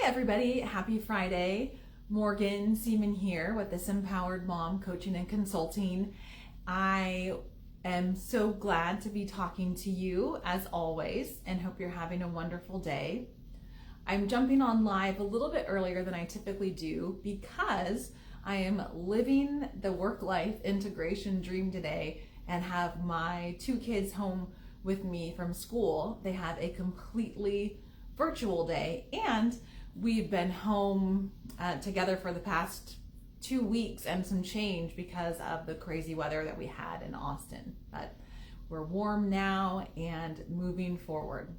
everybody. Happy Friday. Morgan Seaman here with This Empowered Mom Coaching and Consulting. I am so glad to be talking to you as always and hope you're having a wonderful day. I'm jumping on live a little bit earlier than I typically do because I am living the work-life integration dream today and have my two kids home with me from school. They have a completely virtual day, and we've been home together for the past 2 weeks and some change because of the crazy weather that we had in Austin. But we're warm now and moving forward.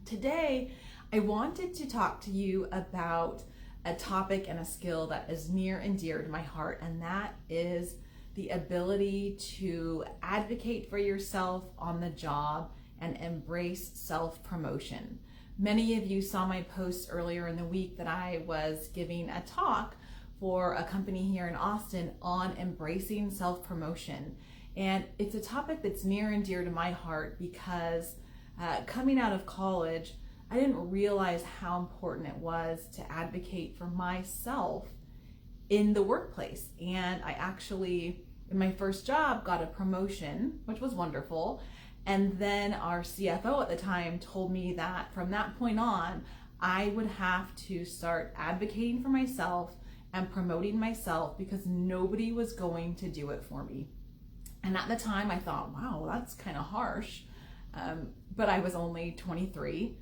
Today, I wanted to talk to you about a topic and a skill that is near and dear to my heart, and that is the ability to advocate for yourself on the job and embrace self-promotion. Many of you saw my post earlier in the week that I was giving a talk for a company here in Austin on embracing self-promotion. And it's a topic that's near and dear to my heart because coming out of college, I didn't realize how important it was to advocate for myself in the workplace. And I actually, in my first job, got a promotion, which was wonderful. And then our CFO at the time told me that from that point on, I would have to start advocating for myself and promoting myself because nobody was going to do it for me. And at the time I thought, wow, that's kind of harsh. But I was only 23,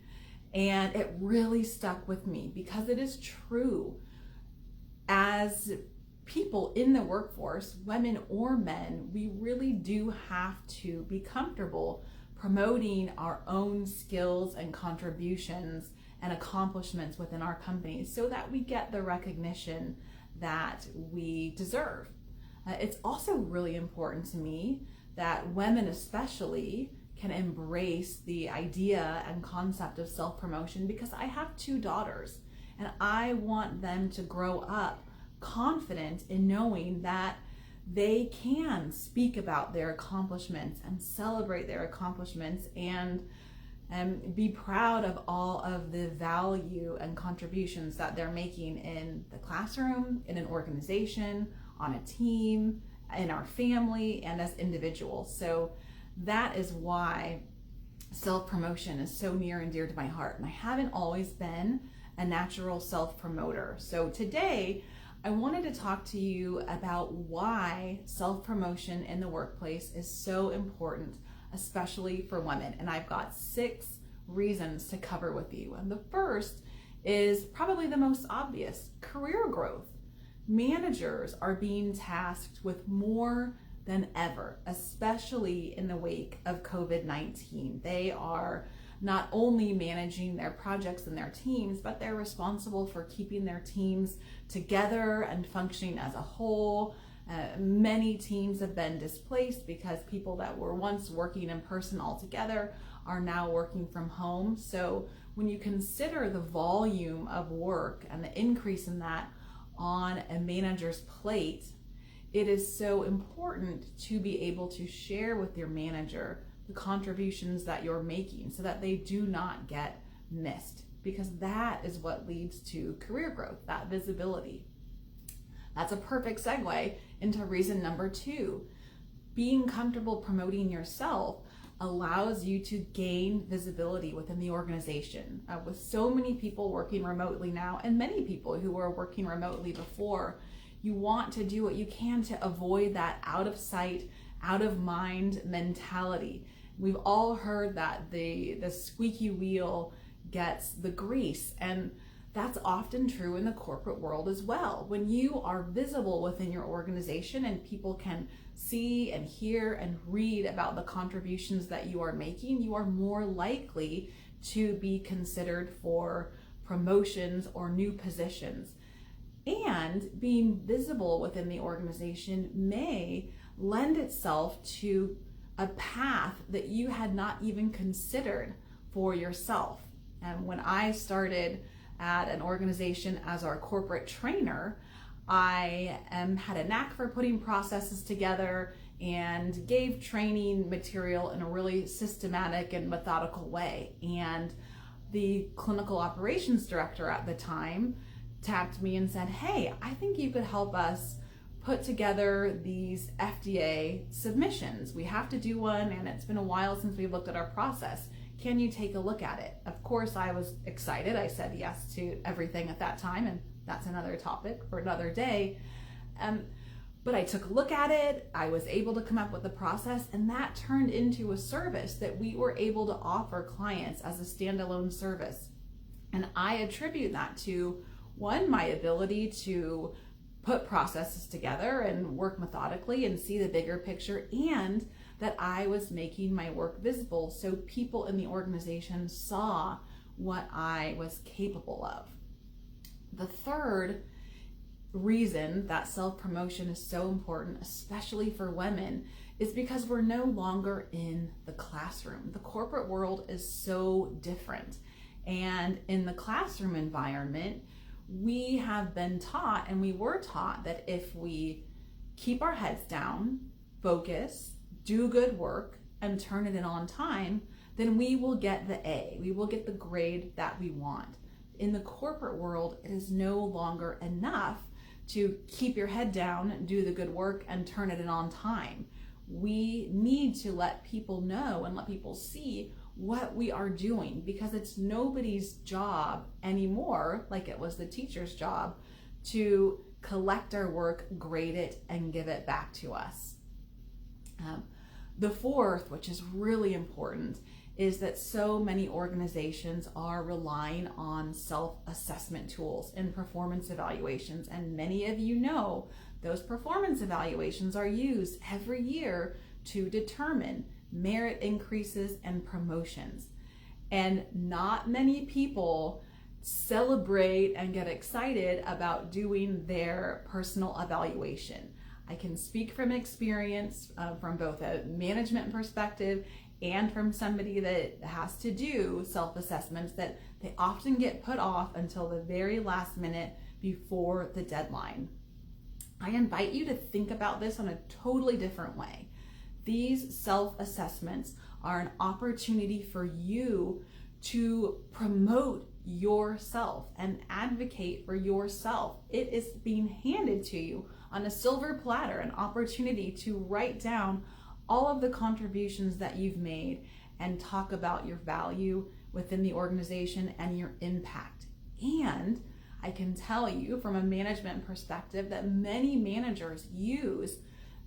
and it really stuck with me because it is true. As people in the workforce, women or men, we really do have to be comfortable promoting our own skills and contributions and accomplishments within our companies so that we get the recognition that we deserve. It's also really important to me that women especially can embrace the idea and concept of self-promotion because I have 2 daughters and I want them to grow up confident in knowing that they can speak about their accomplishments and celebrate their accomplishments and be proud of all of the value and contributions that they're making in the classroom, in an organization, on a team, in our family, and as individuals. So that is why self-promotion is so near and dear to my heart. And I haven't always been a natural self-promoter. So today, I wanted to talk to you about why self-promotion in the workplace is so important, especially for women. And I've got 6 reasons to cover with you. And the first is probably the most obvious: career growth. Managers are being tasked with more than ever, especially in the wake of COVID-19. They are not only managing their projects and their teams, but they're responsible for keeping their teams together and functioning as a whole. Many teams have been displaced because people that were once working in person all together are now working from home. So when you consider the volume of work and the increase in that on a manager's plate, it is so important to be able to share with your manager the contributions that you're making so that they do not get missed, because that is what leads to career growth, that visibility. That's a perfect segue into reason number 2. Being comfortable promoting yourself allows you to gain visibility within the organization. With so many people working remotely now, and many people who were working remotely before, you want to do what you can to avoid that out of sight, out of mind mentality. We've all heard that the squeaky wheel gets the grease, and that's often true in the corporate world as well. When you are visible within your organization and people can see and hear and read about the contributions that you are making, you are more likely to be considered for promotions or new positions. And being visible within the organization may lend itself to a path that you had not even considered for yourself. And when I started at an organization as our corporate trainer, I had a knack for putting processes together and gave training material in a really systematic and methodical way. And the clinical operations director at the time tapped me and said, hey, I think you could help us put together these FDA submissions. We have to do one, and it's been a while since we've looked at our process. Can you take a look at it? Of course, I was excited. I said yes to everything at that time, and that's another topic for another day. But I took a look at it. I was able to come up with the process, and that turned into a service that we were able to offer clients as a standalone service. And I attribute that to, one, my ability to put processes together and work methodically and see the bigger picture, and that I was making my work visible so people in the organization saw what I was capable of. The third reason that self-promotion is so important, especially for women, is because we're no longer in the classroom. The corporate world is so different. And in the classroom environment, we have been taught, and we were taught, that if we keep our heads down, focus, do good work, and turn it in on time, then we will get the A. We will get the grade that we want. In the corporate world, it is no longer enough to keep your head down, do the good work, and turn it in on time. We need to let people know and let people see what we are doing, because it's nobody's job anymore, like it was the teacher's job, to collect our work, grade it, and give it back to us. The fourth, which is really important, is that so many organizations are relying on self-assessment tools and performance evaluations. And many of you know those performance evaluations are used every year to determine merit increases and promotions. And not many people celebrate and get excited about doing their personal evaluation. I can speak from experience, from both a management perspective and from somebody that has to do self-assessments, that they often get put off until the very last minute before the deadline. I invite you to think about this in a totally different way. These self-assessments are an opportunity for you to promote yourself and advocate for yourself. It is being handed to you on a silver platter, an opportunity to write down all of the contributions that you've made and talk about your value within the organization and your impact. And I can tell you from a management perspective that many managers use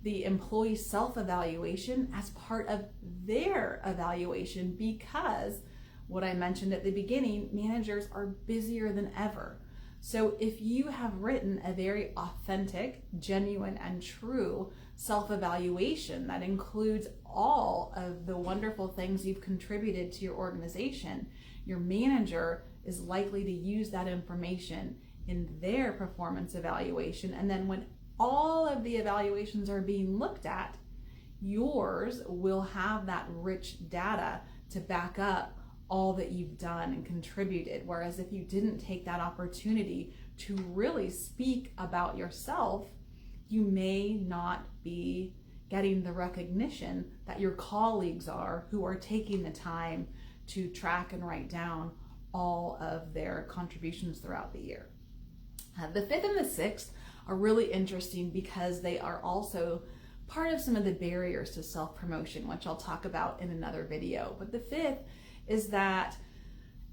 the employee self-evaluation as part of their evaluation, because what I mentioned at the beginning, managers are busier than ever. So if you have written a very authentic, genuine, and true self-evaluation that includes all of the wonderful things you've contributed to your organization, your manager is likely to use that information in their performance evaluation. And then when all of the evaluations are being looked at, yours will have that rich data to back up all that you've done and contributed. Whereas if you didn't take that opportunity to really speak about yourself, you may not be getting the recognition that your colleagues are, who are taking the time to track and write down all of their contributions throughout the year. The fifth and the sixth are really interesting because they are also part of some of the barriers to self-promotion, which I'll talk about in another video. But the fifth is that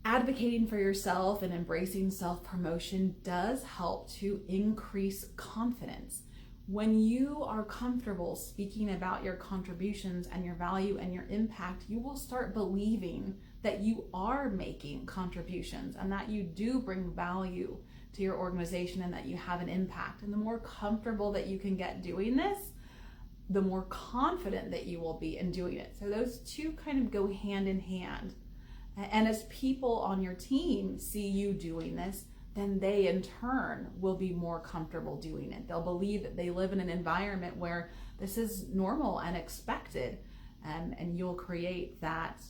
advocating for yourself and embracing self-promotion does help to increase confidence. When you are comfortable speaking about your contributions and your value and your impact, you will start believing that you are making contributions and that you do bring value to your organization and that you have an impact. And the more comfortable that you can get doing this, the more confident that you will be in doing it. So those two kind of go hand in hand. And as people on your team see you doing this, then they in turn will be more comfortable doing it. They'll believe that they live in an environment where this is normal and expected, and you'll create that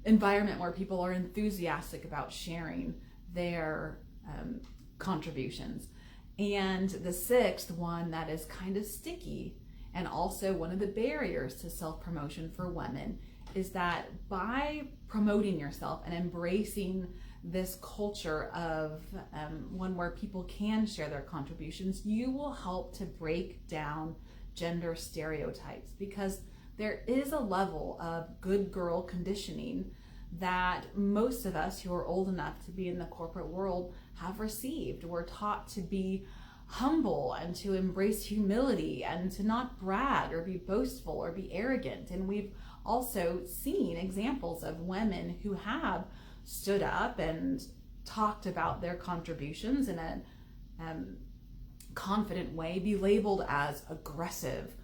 environment where people are enthusiastic about sharing their contributions. And the sixth one that is kind of sticky and also one of the barriers to self-promotion for women is that by promoting yourself and embracing this culture of one where people can share their contributions, you will help to break down gender stereotypes, because there is a level of good girl conditioning that most of us who are old enough to be in the corporate world have received. We're taught to be humble and to embrace humility and to not brag or be boastful or be arrogant. And we've also seen examples of women who have stood up and talked about their contributions in a confident way be labeled as aggressive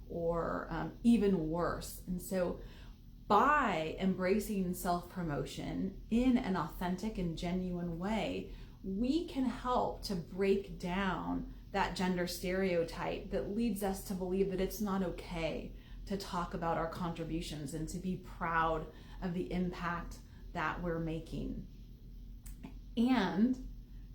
or even worse. And so by embracing self-promotion in an authentic and genuine way, we can help to break down that gender stereotype that leads us to believe that it's not okay to talk about our contributions and to be proud of the impact that we're making. And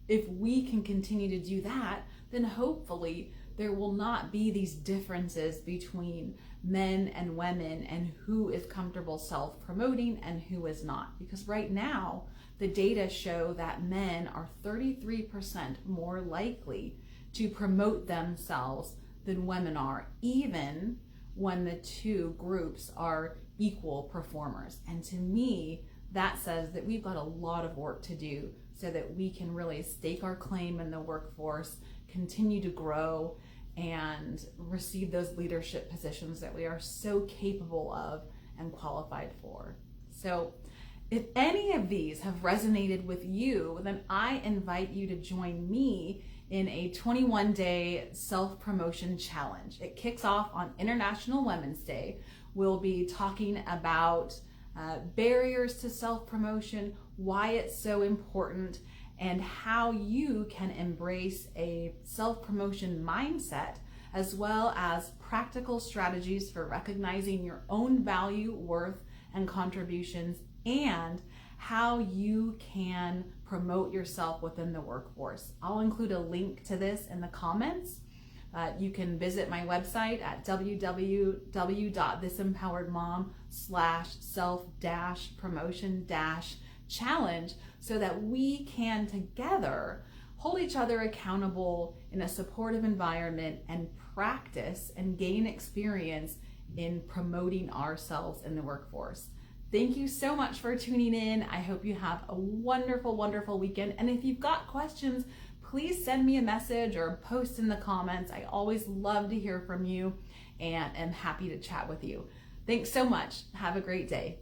if we can continue to do that, then hopefully there will not be these differences between men and women and who is comfortable self-promoting and who is not. Because right now, the data show that men are 33% more likely to promote themselves than women are, even when the two groups are equal performers. And to me, that says that we've got a lot of work to do so that we can really stake our claim in the workforce, continue to grow, and receive those leadership positions that we are so capable of and qualified for. So if any of these have resonated with you, then I invite you to join me in a 21-day self-promotion challenge. It kicks off on International Women's Day. We'll be talking about barriers to self-promotion, why it's so important, and how you can embrace a self-promotion mindset, as well as practical strategies for recognizing your own value, worth, and contributions, and how you can promote yourself within the workforce. I'll include a link to this in the comments. You can visit my website at www.thisempoweredmom/self-promotion-challenge so that we can together hold each other accountable in a supportive environment and practice and gain experience in promoting ourselves in the workforce. Thank you so much for tuning in. I hope you have a wonderful, wonderful weekend. And if you've got questions, please send me a message or post in the comments. I always love to hear from you and am happy to chat with you. Thanks so much. Have a great day.